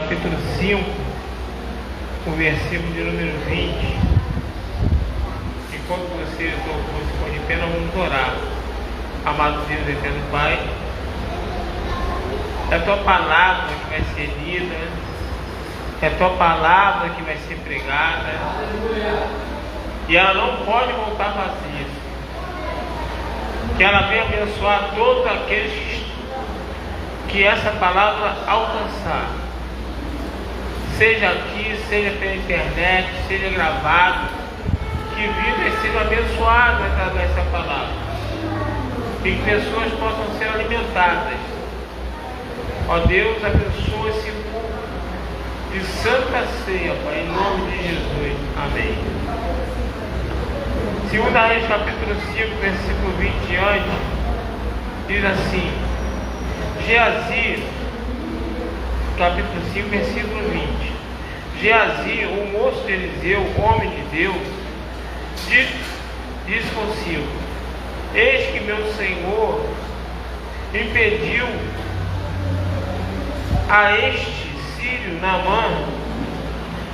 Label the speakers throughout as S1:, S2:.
S1: capítulo 5, o versículo de número 20. Enquanto você for de pé, nós vamos orar. Amado Deus, eterno Pai, é a tua palavra que vai ser lida, é a tua palavra que vai ser pregada, e ela não pode voltar vazia. Que ela venha abençoar todos aqueles que essa palavra alcançar, seja aqui, seja pela internet, seja gravado, que vidas sejam abençoadas através dessa palavra, e que pessoas possam ser alimentadas. Ó Deus, abençoa esse culto de Santa Ceia, Pai, em nome de Jesus. Amém. 2 Reis, capítulo 5, versículo 20 e diante, diz assim: Geazi, capítulo 5, versículo 20. Geazi, o moço de Eliseu, homem de Deus, disse consigo: eis que meu senhor impediu a este sírio Naamã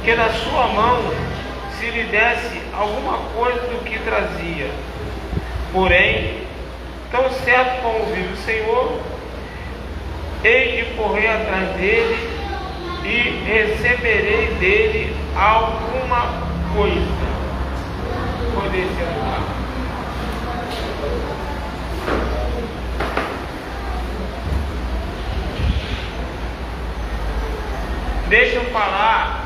S1: que da sua mão se lhe desse alguma coisa do que trazia. Porém, tão certo como vive o Senhor, hei de correr atrás dele e receberei dele alguma coisa. Poder sentar. Deixa eu falar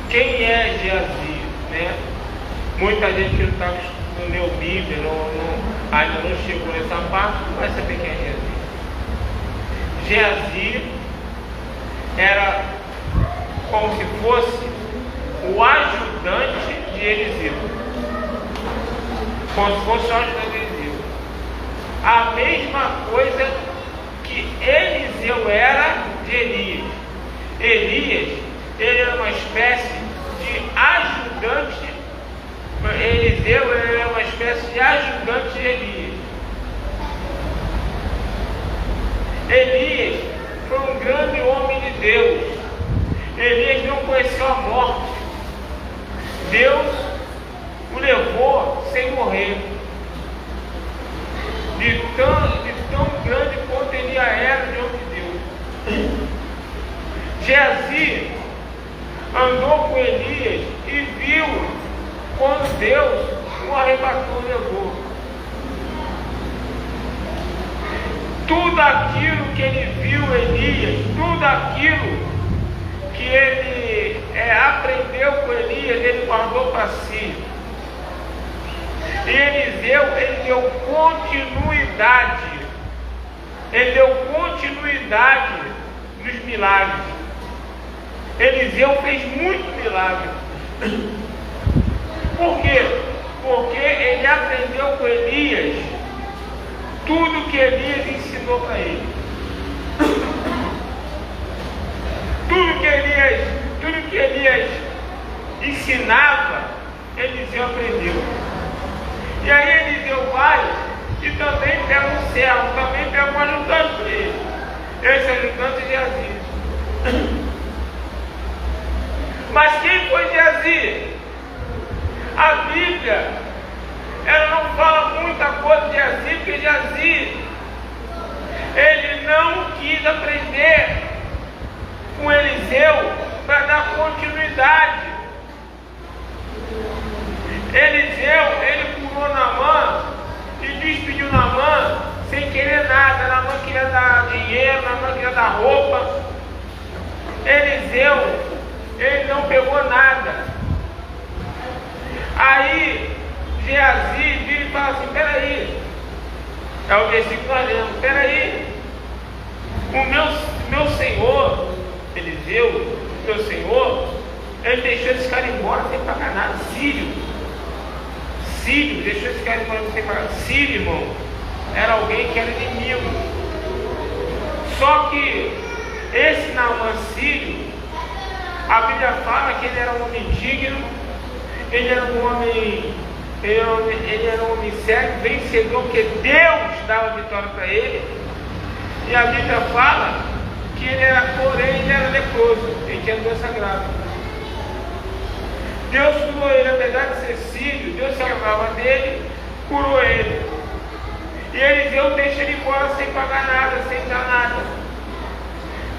S1: quem é Geazi, né? Muita gente que não leu Bíblia, ainda não chegou nessa parte, não vai saber quem é Geazi. Geazi era como se fosse o ajudante de Eliseu, como se fosse o ajudante de Eliseu, a mesma coisa que Eliseu era de Elias. Elias, ele era uma espécie de ajudante. Eliseu era uma espécie de ajudante de Elias. Elias foi um grande homem de Deus. Elias não conheceu a morte. Deus o levou sem morrer. De tão grande quanto ele era diante de Deus. Geazi andou com Elias e viu quando Deus o arrebatou e levou. Tudo aquilo que ele viu Elias, tudo aquilo que ele aprendeu com Elias, ele guardou para si. E Eliseu, ele deu continuidade. Ele deu continuidade nos milagres. Eliseu fez muito milagre. Por quê? Porque ele aprendeu com Elias tudo que Elias ensinou para ele. Tudo que Elias ensinava, Eliseu aprendeu. E aí Eliseu vai e também pega um servo, também pega um ajudante para ele. Esse ajudante é Geazi. Mas quem foi Geazi? A Bíblia, ela não fala muita coisa de Geazi, porque Geazi, ele não quis aprender com Eliseu para dar continuidade. Eliseu, ele curou Naamã e despediu Naamã sem querer nada. Naamã queria dar dinheiro, Naamã queria dar roupa. Eliseu, ele não pegou nada. Aí Geazi vira e fala assim: peraí, é o versículo que nós lemos, peraí, o meu senhor Eliseu, meu senhor, ele deixou esse cara embora sem pagar nada. Sírio, deixou esse cara embora sem pagar. Sírio, irmão, era alguém que era inimigo. Só que esse Naamã sírio, a Bíblia fala que ele era um homem digno, ele era um homem sério, vencedor, porque Deus dava vitória para ele. E a Bíblia fala que ele era idoso, ele tinha doença grave. Deus curou ele, apesar de ser sírio, Deus se lembrava dele, curou ele. E Eliseu deixa ele embora sem pagar nada, sem dar nada.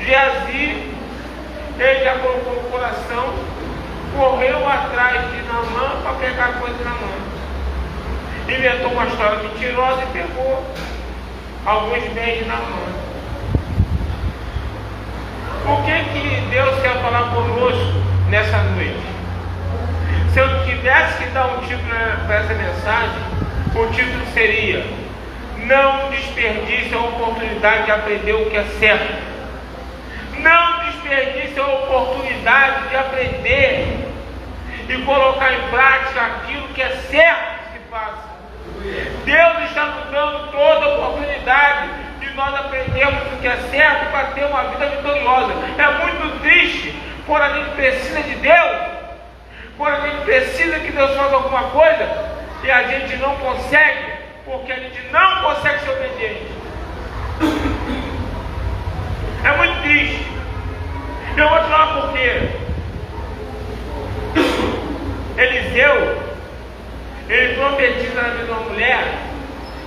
S1: Geazi, ele já colocou no coração, correu atrás de Naamã para pegar coisa na mão. Inventou uma história mentirosa e pegou alguns bens de Naamã. O que Deus quer falar conosco nessa noite? Se eu tivesse que dar um título para essa mensagem, o título seria: não desperdice a oportunidade de aprender o que é certo. Não desperdice a oportunidade de aprender e colocar em prática aquilo que é certo que se faça. Deus está nos dando toda a oportunidade de nós aprendermos o que é certo para ter uma vida vitoriosa. É muito triste quando a gente precisa de Deus, quando a gente precisa que Deus faça alguma coisa e a gente não consegue, porque a gente não consegue ser obediente. É muito triste. Eu vou te falar por quê. Eliseu, ele profetiza na vida de uma mulher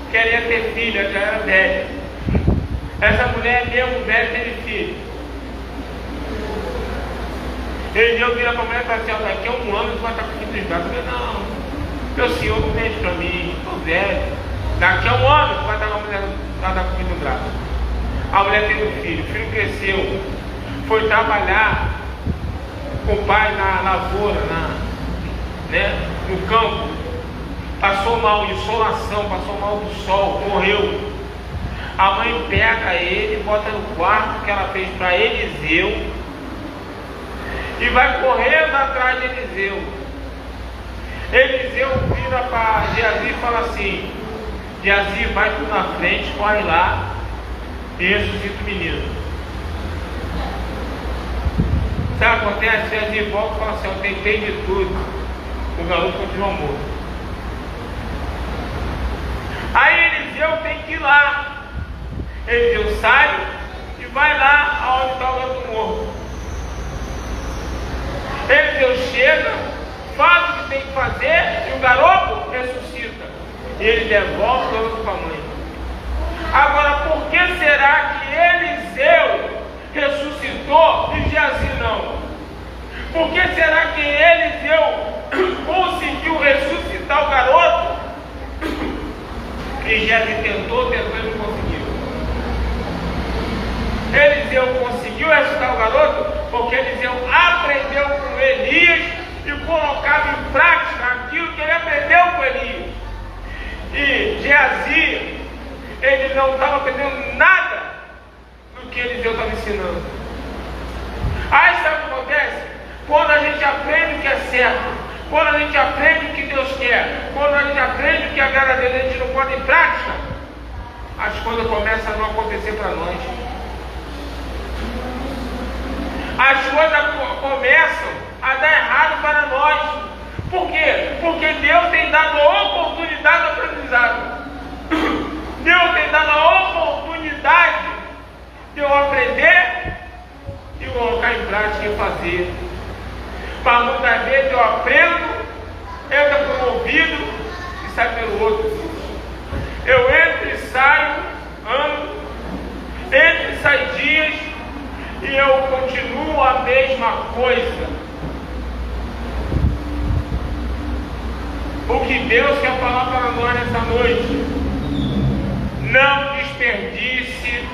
S1: que ela ia ter filho, ela já era velha. Essa mulher mesmo velha teve filho. Eliseu vira para a mulher e fala assim: daqui a um ano tu vai estar com filho dos gatos. Eu falei: não, meu senhor não deixa para mim, estou velho. Daqui a um ano tu vai estar com filho dos gatos. A mulher teve um filho, o filho cresceu, foi trabalhar com o pai na lavoura, no campo, passou mal de insolação, passou mal do sol, morreu. A mãe pega ele, bota no quarto que ela fez para Eliseu e vai correndo atrás de Eliseu. Eliseu vira para Geazi e fala assim: Geazi, vai tu na frente, corre lá e ressuscita o menino. Sabe o que acontece? Geazi volta e fala assim: eu tentei de tudo, o garoto continua morto. Aí Eliseu tem que ir lá. Eliseu sai e vai lá aonde está o garoto morto. Eliseu chega, faz o que tem que fazer e o garoto ressuscita. E ele devolve o garoto para a mãe. Agora, por que será que Eliseu ressuscitou e Geazi não? Por que será que Eliseu conseguiu ressuscitar o garoto e Geazi tentou e não conseguiu? Eliseu conseguiu ressuscitar o garoto porque Eliseu aprendeu com Elias e colocava em prática aquilo que ele aprendeu com Elias. E Geazi, ele não estava aprendendo nada do que Eliseu estava ensinando. Aí sabe o que acontece? Quando a gente aprende o que é certo, quando a gente aprende o que Deus quer, quando a gente aprende o que agrada a Deus, a gente não pode em prática, as coisas começam a não acontecer para nós. As coisas começam a dar errado para nós. Por quê? Porque Deus tem dado a oportunidade de aprendizado. Deus tem dado a oportunidade de eu aprender e colocar em prática e fazer. Mas muitas vezes eu aprendo, entra por um ouvido e sai pelo outro. Eu entro e saio, ando, entro e saio dias e eu continuo a mesma coisa. O que Deus quer falar para nós nessa noite: não desperdice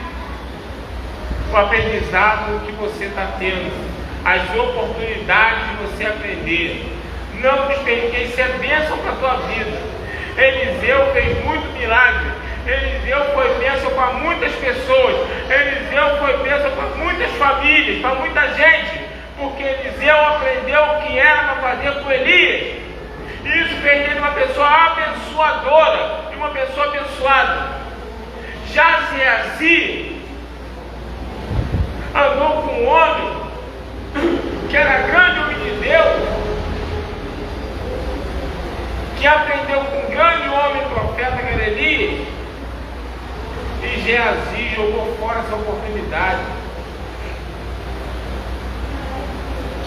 S1: o aprendizado que você está tendo, as oportunidades de você aprender. Não desperdice, isso é bênção para a tua vida. Eliseu fez muito milagre. Eliseu foi bênção para muitas pessoas. Eliseu foi bênção para muitas famílias, para muita gente, porque Eliseu aprendeu o que era para fazer com Elias. Isso fez dele uma pessoa abençoadora e uma pessoa abençoada. Já Geazi andou com um homem que era grande homem de Deus, que aprendeu com um grande homem profeta que era Elias, e Geazi jogou fora essa oportunidade.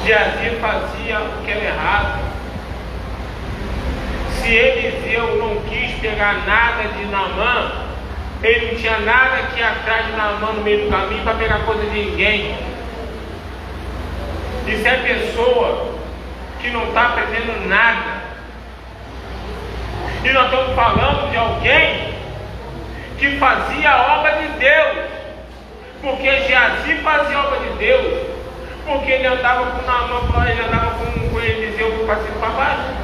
S1: Geazi fazia o que era errado. Se Eliseu não quis pegar nada de Naamã, ele não tinha nada que ir atrás de Naamã no meio do caminho para pegar coisa de ninguém. Isso é pessoa que não está aprendendo nada. E nós estamos falando de alguém que fazia a obra de Deus. Porque Geazi fazia a obra de Deus. Porque ele andava com Naamã, ele andava com Eliseu para cima e para baixo.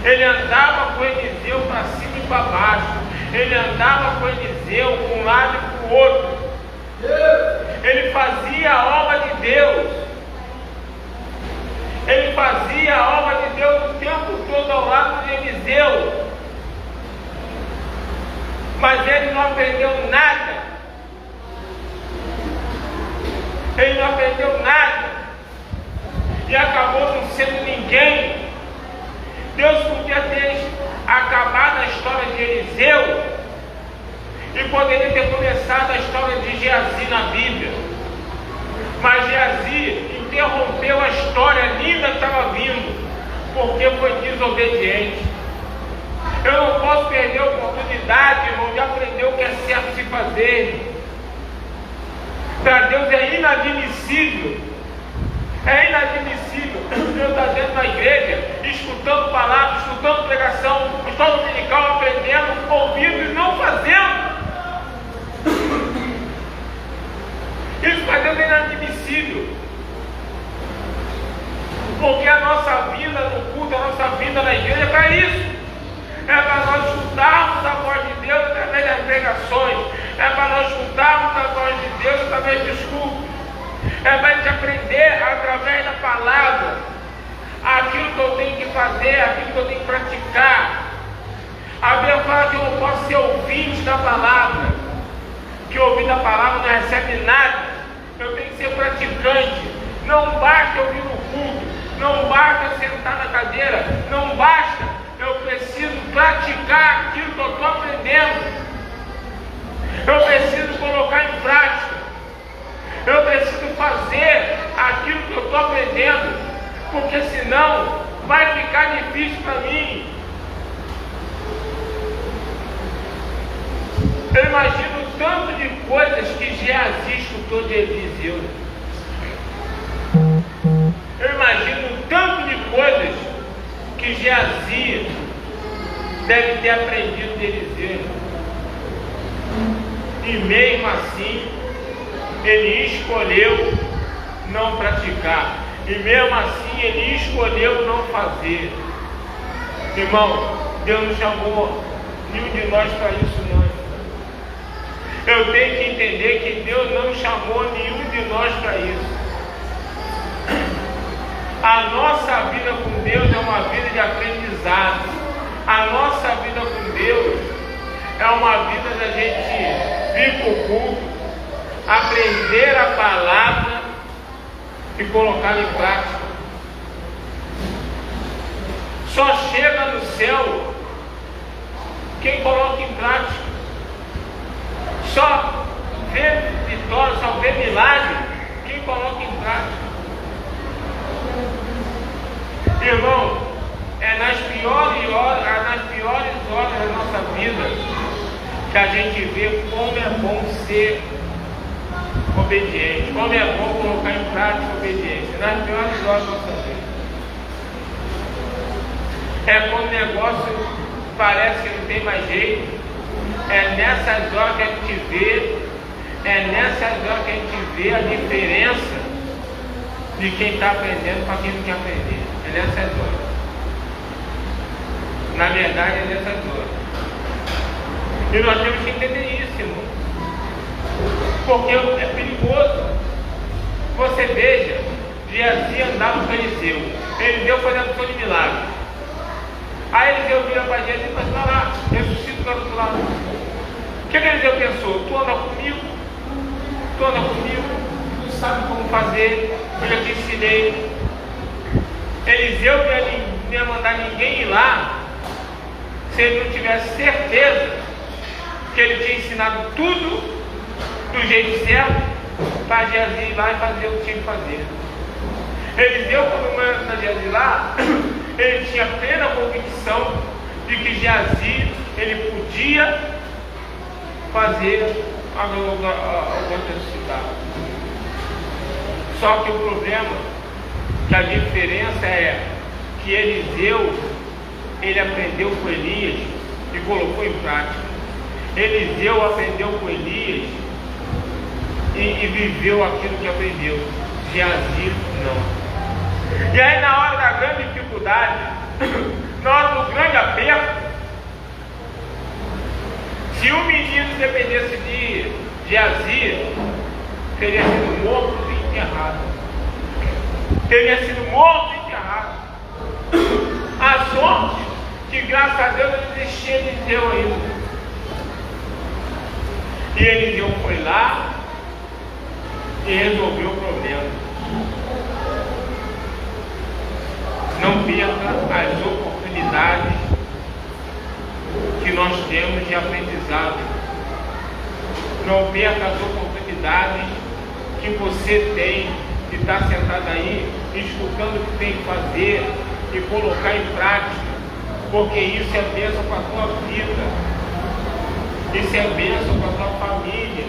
S1: Ele andava com Eliseu para cima e para baixo. Ele andava com Eliseu para um lado e para o outro. Ele fazia a obra de Deus. Ele fazia a obra de Deus o tempo todo ao lado de Eliseu. Mas ele não aprendeu nada. Ele não aprendeu nada. E acabou não sendo ninguém. Deus podia ter acabado a história de Eliseu e poderia ter começado a história de Geazi na Bíblia. Mas Geazi interrompeu a história linda que estava vindo, porque foi desobediente. Eu não posso perder a oportunidade, irmão, de aprender o que é certo de fazer. Para Deus é inadmissível. É inadmissível eu estar dentro da igreja, escutando palavras, escutando pregação, escutando dominical, aprendendo, ouvindo e não fazendo. Isso para Deus é inadmissível. Porque a nossa vida no culto, a nossa vida na igreja é para isso. É para nós escutarmos a voz de Deus através das pregações. É para nós escutarmos a voz de Deus através dos cultos. É para a gente aprender através da palavra aquilo que eu tenho que fazer, aquilo que eu tenho que praticar. A Bíblia fala que eu não posso ser ouvinte da palavra, que ouvindo a palavra não recebe nada. Eu tenho que ser praticante. Não basta eu vir no culto, não basta eu sentar na cadeira, não basta, eu preciso praticar aquilo que eu estou aprendendo. Eu preciso colocar em prática. Eu preciso fazer aquilo que eu estou aprendendo, porque senão vai ficar difícil para mim. Eu imagino o tanto de coisas que Geazi escutou de Eliseu. Eu imagino o tanto de coisas que Geazi deve ter aprendido de Eliseu. E mesmo assim, ele escolheu não praticar. E mesmo assim ele escolheu não fazer. Irmão, Deus não chamou nenhum de nós para isso não. Eu tenho que entender que Deus não chamou nenhum de nós para isso. A nossa vida com Deus é uma vida de aprendizado. A nossa vida com Deus é uma vida da gente vir para o culto, aprender a palavra e colocá-la em prática. Só chega no céu quem coloca em prática. Só vê vitória, só vê milagre quem coloca em prática. Irmão, é nas piores horas da nossa vida que a gente vê como é bom ser obediente, como é bom colocar em prática a obediência. Nas piores horas da nossa vida. É quando o negócio parece que não tem mais jeito. É nessas horas que a gente vê, a diferença de quem está aprendendo para quem não quer aprender. É nessas horas. Na verdade, é nessas horas. E nós temos que entender isso, irmão. Porque é perigoso. Você veja, Geazi andava com Eliseu. Eliseu fazendo todo de milagre. Aí Eliseu vira para Geazi e fala: vai lá, ressuscita o garoto lá. O que Eliseu pensou? Tu anda comigo, tu sabe como fazer, eu já te ensinei. Eliseu não ia mandar ninguém ir lá se ele não tivesse certeza que ele tinha ensinado tudo do jeito certo para Geazi ir lá e fazer o que tinha que fazer. Eliseu, quando manda de lá, ele tinha plena convicção de que Geazi, ele podia fazer a cidade. Só que o problema, que a diferença é que Eliseu, ele aprendeu com Elias e colocou em prática. Eliseu aprendeu com Elias e viveu aquilo que aprendeu. Geazi não. E aí, na hora da grande dificuldade, na hora do grande aperto, se o menino dependesse de Geazi, teria sido morto e enterrado. Teria sido morto e enterrado. A sorte que, graças a Deus, não existia Eliseu ainda. E Eliseu foi lá e resolveu o problema. Não perca as oportunidades que nós temos de aprendizado. Não perca as oportunidades que você tem de estar sentado aí, escutando o que tem que fazer e colocar em prática, porque isso é bênção para a tua vida, isso é bênção para a tua família,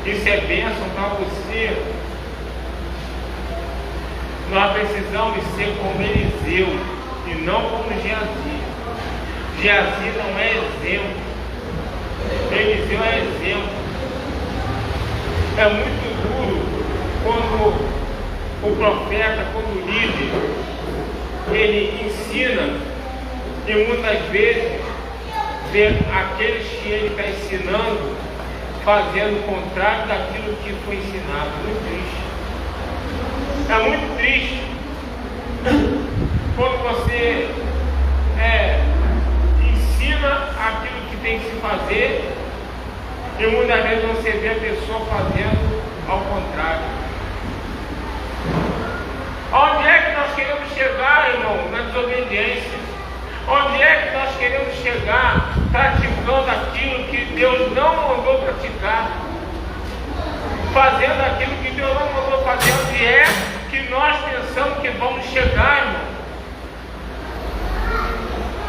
S1: isso é bênção para você. Nós precisamos ser como Eliseu e não como Geazi. Geazi não é exemplo, Eliseu é exemplo. É muito duro quando o profeta, quando o líder, ele ensina e muitas vezes vê aqueles que ele está ensinando fazendo o contrário daquilo que foi ensinado. Muito triste. É muito triste quando você ensina aquilo que tem que se fazer e muitas vezes você vê a pessoa fazendo ao contrário. Onde é que nós queremos chegar, irmão? Na desobediência. Onde é que nós queremos chegar praticando aquilo que Deus não mandou praticar? Fazendo aquilo que Deus não mandou fazer. Onde é que nós pensamos que vamos chegar, irmão?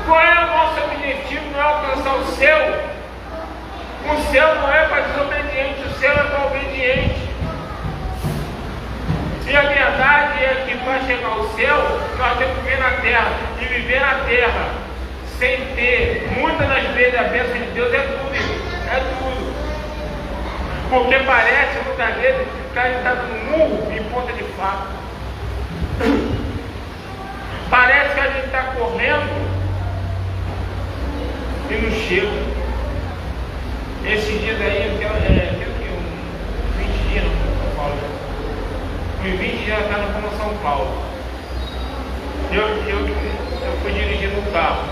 S1: Qual é o nosso objetivo? Não é alcançar o céu. O céu não é para desobediente, o céu é para obediente. E a verdade é que para chegar ao céu, nós temos que viver na terra. E viver na terra sem ter muitas das vezes a bênção de Deus é tudo, irmão. É tudo. Porque parece muitas vezes que a gente está dando murro em ponta de faca. Parece que a gente está correndo e não chega. Esses dias aí, tem uns 20 dias no São Paulo. Uns 20 dias eu estava no São Paulo. Eu fui dirigindo o carro.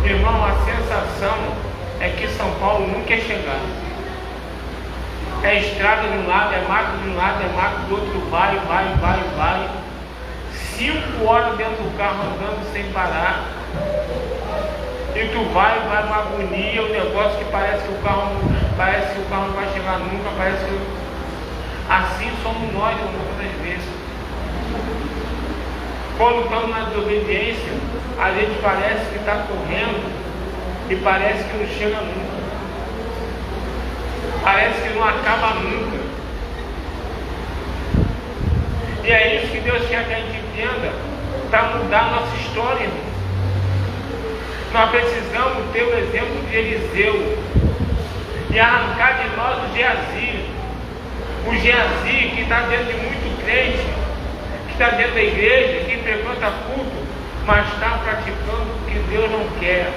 S1: Irmão, a sensação é que São Paulo nunca quer chegar. É estrada de um lado, é mato de um lado, é mato do outro, vai. 5 horas dentro do carro andando sem parar. E tu vai numa agonia, um negócio que parece que o carro não vai chegar nunca, parece que... Assim somos nós muitas das vezes. Quando estamos na desobediência, a gente parece que está correndo e parece que não chega nunca. Parece que não acaba nunca. E é isso que Deus quer que a gente entenda, para mudar a nossa história. Nós precisamos ter o exemplo de Eliseu e arrancar de nós o Geazi. O Geazi que está dentro de muito crente, que está dentro da igreja, que frequenta culto, mas está praticando o que Deus não quer.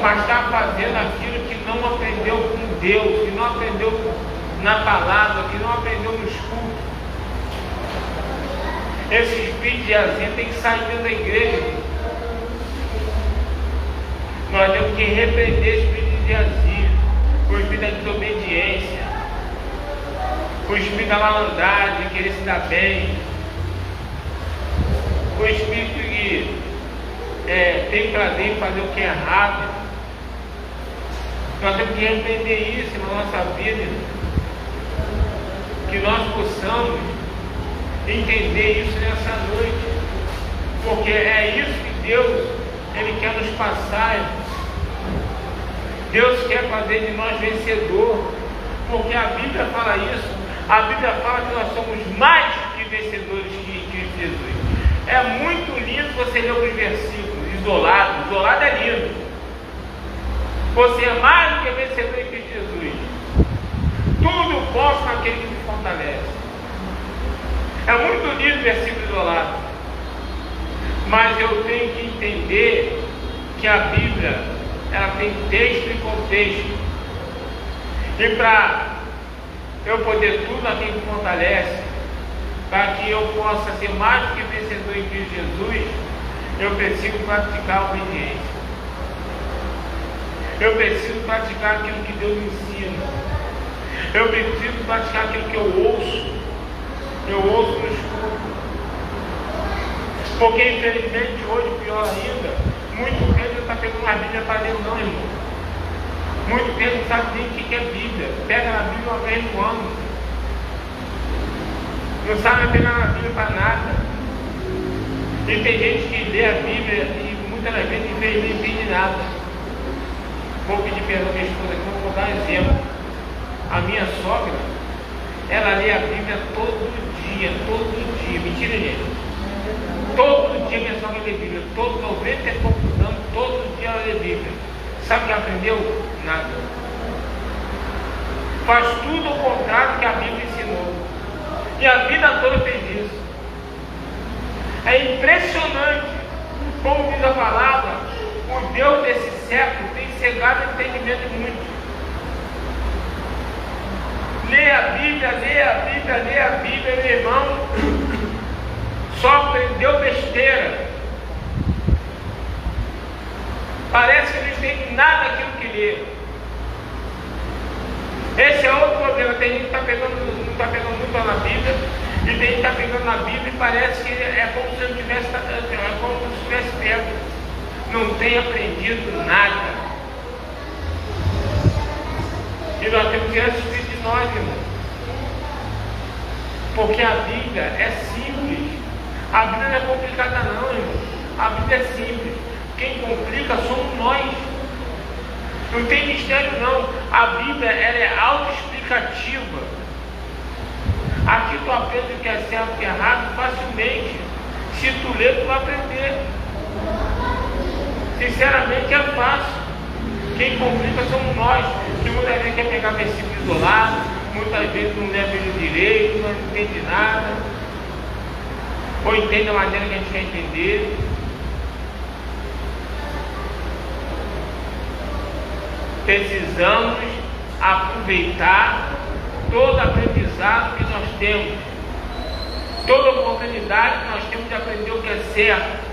S1: Mas está fazendo aquilo que não aprendeu com Deus, que não aprendeu na palavra, que não aprendeu nos cultos. Esse espírito de Geazi tem que sair dentro da igreja. Nós temos que repreender o espírito de Geazi, o espírito da desobediência, o espírito da malandragem, de querer se dar bem, o espírito que tem prazer em fazer o que é errado. Nós temos que repreender isso na nossa vida, que nós possamos entender isso nessa noite, porque é isso que Deus, Ele quer nos passar. Deus quer fazer de nós vencedor, porque a Bíblia fala isso. A Bíblia fala que nós somos mais que vencedores que Cristo Jesus. É muito lindo você ler os versículos isolados. Isolado é lindo. Você é mais do que vencedor em Cristo Jesus. Tudo posso naquele que me fortalece. É muito lindo o versículo isolado. Mas eu tenho que entender que a Bíblia, ela tem texto e contexto. E para eu poder tudo naquele que me fortalece, para que eu possa ser mais do que vencedor em Cristo Jesus, eu preciso praticar a obediência. Eu preciso praticar aquilo que Deus me ensina. Eu preciso praticar aquilo que eu ouço. Eu ouço no escuro. Porque infelizmente hoje, pior ainda, muito tempo não está pegando a Bíblia para ler não, irmão. Muito tempo não sabe nem o que é Bíblia. Pega na Bíblia uma vez no ano. Não sabe pegar na Bíblia para nada. E tem gente que lê a Bíblia e muitas das vezes não entende nada. Vou pedir perdão à minha esposa aqui, vou dar um exemplo. A minha sogra, ela lê a Bíblia todo dia. Mentira, gente. Todo dia minha sogra lê a Bíblia. 90 e poucos anos, todo dia ela lê a Bíblia. Sabe o que aprendeu? Nada. Faz tudo ao contrário que a Bíblia ensinou. E a vida toda fez isso. É impressionante como diz a palavra, o Deus desse século tem cegado o entendimento de muitos. Lê a Bíblia, meu irmão, só aprendeu besteira. Parece que não entende nada daquilo que lê. Esse é outro problema. Tem gente que não está pegando muito na Bíblia, e tem gente que está pegando na Bíblia e parece que é como se não tivesse, pego. Não tem aprendido nada. E nós temos que assistir de nós, irmão. Porque a Bíblia é simples. A Bíblia não é complicada não, irmão. A Bíblia é simples. Quem complica somos nós. Não tem mistério não. A Bíblia, ela é autoexplicativa. Aqui tu aprende o que é certo e o que é errado facilmente. Se tu ler, tu vai aprender. Sinceramente é fácil. Quem complica somos nós, que muitas vezes quer pegar versículo isolado, muitas vezes não lê a Bíblia direito, não entende nada, ou entende da maneira que a gente quer entender. Precisamos aproveitar todo aprendizado que nós temos, toda oportunidade que nós temos de aprender o que é certo,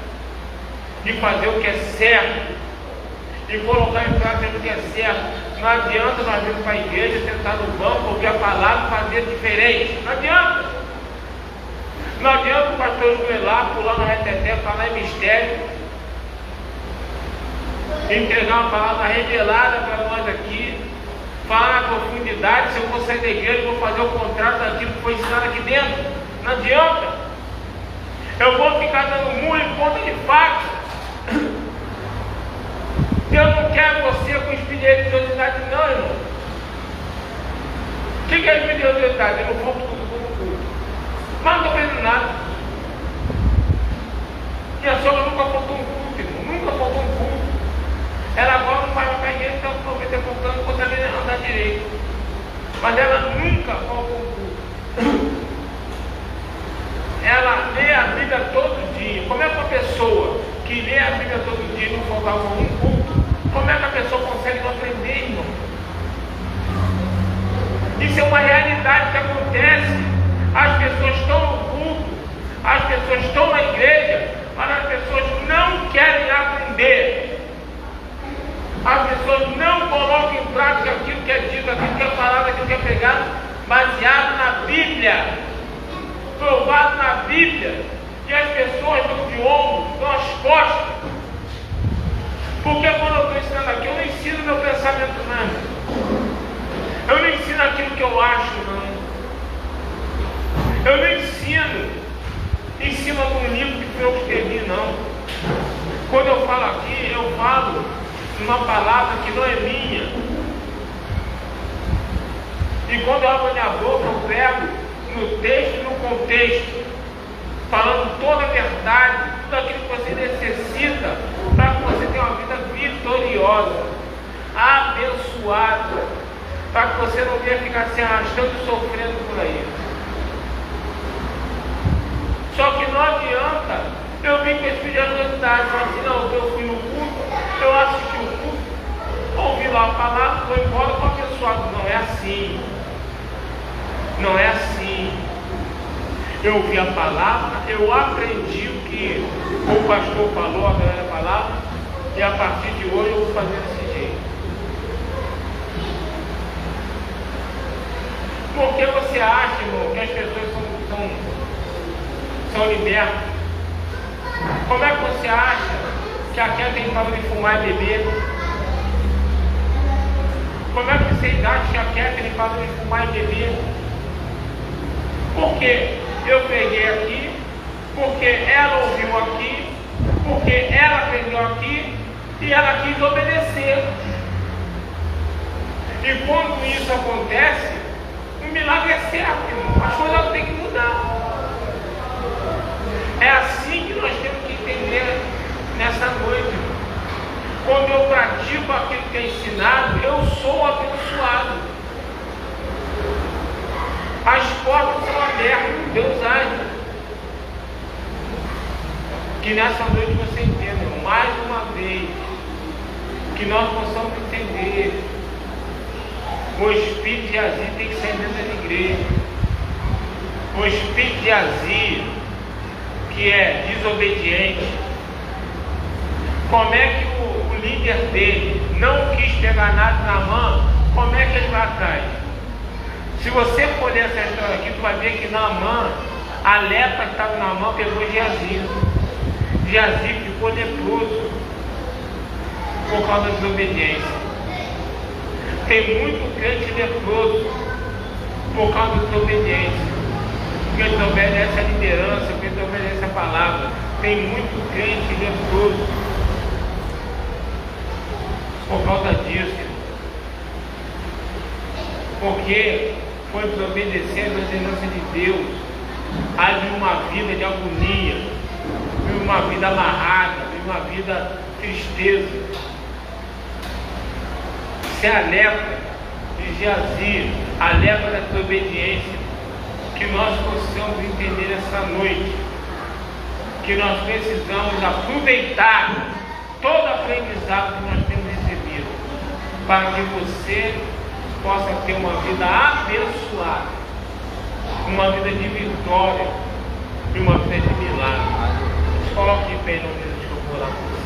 S1: de fazer o que é certo, de colocar em prática o que é certo. Não adianta nós virmos para a igreja, sentar no banco, ouvir a palavra e fazer diferente. Não adianta. Não adianta o pastor joelhar, pular no reteté, falar em mistério, entregar uma palavra revelada para nós aqui, falar na profundidade. Se eu vou sair da igreja, eu vou fazer o contrário daquilo que foi ensinado aqui dentro. Não adianta. Eu vou ficar dando murro em ponta de faca. Deus não quer você com espiritualidade não, irmão. O que é espiritualidade? Eu não vou tudo. Mas não estou aprendendo nada. Minha sogra nunca faltou um culto, irmão. Nunca faltou um culto. Ela agora não vai para a igreja, então eu estou faltando, não consegue andar direito. Mas ela nunca faltou um culto. Ela lê a Bíblia todo dia. Como é que uma pessoa que lê a Bíblia todo dia e não faltava um culto, como é que a pessoa consegue não aprender, irmão? Isso é uma realidade que acontece. As pessoas estão no culto, as pessoas estão na igreja, mas as pessoas não querem aprender. As pessoas não colocam em prática aquilo que é dito, aquilo que é falado, aquilo que é pregado, baseado na Bíblia, provado na Bíblia. E as pessoas dão de ombro, dão as costas. Porque quando eu estou ensinando aqui, eu não ensino meu pensamento não. Eu não ensino aquilo que eu acho não. Eu não ensino em cima de um livro que eu escrevi, não. Quando eu falo aqui, eu falo uma palavra que não é minha. E quando eu abro minha boca, eu pego no texto e no contexto, falando toda a verdade, tudo aquilo que você necessita para que você tenha uma vida vitoriosa, abençoada, para que você não venha ficar se arrastando e sofrendo por aí. Só que não adianta eu vim com esse tipo de autoridade, mas assim, não, eu fui no culto, eu assisti o culto, ouvi lá a palavra, vou embora com abençoado. Não é assim. Não é assim. Eu ouvi a palavra, eu aprendi o que o pastor falou, a primeira palavra, e a partir de hoje eu vou fazer desse jeito. Por que você acha, irmão, que as pessoas são libertas? Como é que você acha que a Kathleen fala de fumar e beber? Como é que vocês acham que a Kathleen fala de fumar e beber? Porque eu peguei aqui, porque ela ouviu aqui, porque ela aprendeu aqui e ela quis obedecer. E quando isso acontece, o milagre é certo, irmão. As coisas têm que mudar. É assim que nós temos que entender nessa noite. Quando eu pratico aquilo que é ensinado, eu sou abençoado. As portas são abertas, Deus age. Que nessa noite você entenda, mais uma vez, que nós possamos entender. O espírito de azia tem que sair dentro da igreja. O espírito de azia, que é desobediente, como é que o líder dele não quis pegar nada na mão? Como é que ele vai atrás? Se você for ler essa história aqui, tu vai ver que Naamã, a lepra que estava na mão, pegou Geazi. Geazi ficou leproso por causa da desobediência. Tem muito crente leproso por causa da desobediência. Porque desobedece a liderança, porque desobedece a palavra. Tem muito crente leproso por causa disso. Porque foi desobedecer a ordenança de Deus. Aí vive uma vida de agonia, vive uma vida amarrada, vive uma vida tristeza. Se a lepra de Geazi, a lepra da desobediência, que nós possamos entender essa noite, que nós precisamos aproveitar todo aprendizado que nós temos recebido, para que você possa ter uma vida abençoada, uma vida de vitória e uma vida de milagre. Coloque de pé no meio de eu vou orar por você.